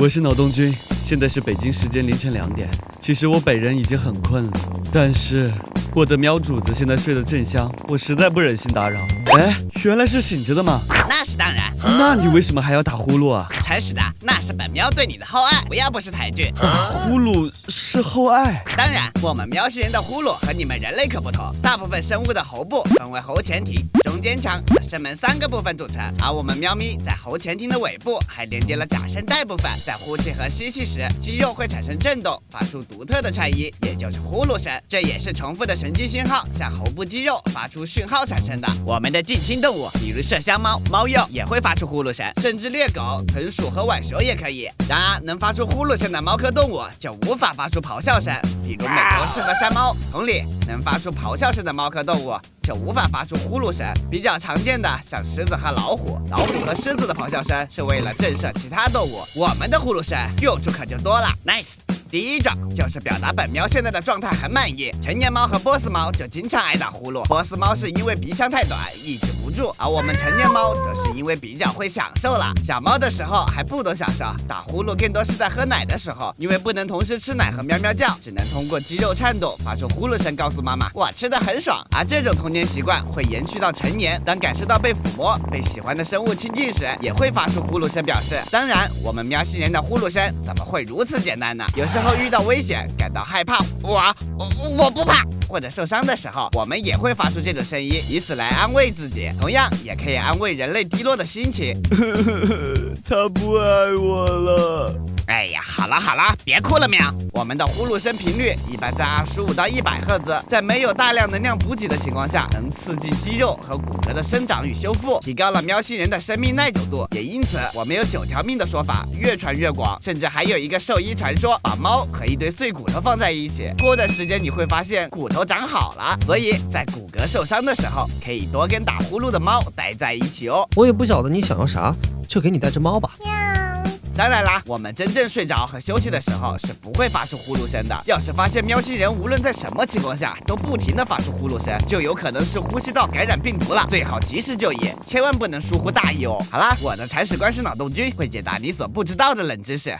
我是脑洞君，现在是北京时间凌晨2点。其实我本人已经很困了，但是我的喵主子现在睡得正香，我实在不忍心打扰。哎，原来是醒着的吗？那是当然。那你为什么还要打呼噜啊？诚实的，那是本喵对你的厚爱，不要不识抬举。打呼噜是厚爱？当然，我们喵星人的呼噜和你们人类可不同，大部分生物的喉部分为喉前庭、中间腔和声门3个部分组成，而我们喵咪在喉前庭的尾部还连接了假声带部分，在呼气和吸气时，肌肉会产生震动，发出独特的颤音，也就是呼噜声。这也是重复的神经信号向喉部肌肉发出讯号产生的。我们的近亲动物，比如麝香猫、猫鼬也会发出呼噜声，甚至猎狗、豚鼠和浣熊也可以。然而，能发出呼噜声的猫科动物就无法发出咆哮声，比如美洲狮和山猫。同理，能发出咆哮声的猫科动物就无法发出呼噜声。比较常见的像狮子和老虎，老虎和狮子的咆哮声是为了震慑其他动物，我们的呼噜声用处可就多了。Nice。第一种就是表达本喵现在的状态很满意。成年猫和波斯猫就经常爱打呼噜，波斯猫是因为鼻腔太短抑制不住，而我们成年猫则是因为比较会享受了。小猫的时候还不懂享受，打呼噜更多是在喝奶的时候，因为不能同时吃奶和喵喵叫，只能通过肌肉颤动发出呼噜声告诉妈妈我吃得很爽。而这种童年习惯会延续到成年，当感受到被抚摸、被喜欢的生物亲近时，也会发出呼噜声表示。当然，我们喵星人的呼噜声怎么会如此简单呢？有时候遇到危险感到害怕，我不怕，或者受伤的时候，我们也会发出这种声音，以此来安慰自己，同样也可以安慰人类低落的心情。他不爱我了。哎呀，好了，别哭了喵。我们的呼噜声频率一般在25到100赫兹，在没有大量能量补给的情况下，能刺激肌肉和骨骼的生长与修复，提高了喵星人的生命耐久度。也因此，我们有9条命的说法，越传越广。甚至还有一个兽医传说，把猫和一堆碎骨头放在一起，过段时间你会发现骨头长好了。所以在骨骼受伤的时候，可以多跟打呼噜的猫待在一起哦。我也不晓得你想要啥，就给你带只猫吧。当然啦，我们真正睡着和休息的时候是不会发出呼噜声的。要是发现喵星人无论在什么情况下都不停地发出呼噜声，就有可能是呼吸道感染病毒了，最好及时就医，千万不能疏忽大意哦。好啦，我的铲屎官是脑洞君，会解答你所不知道的冷知识。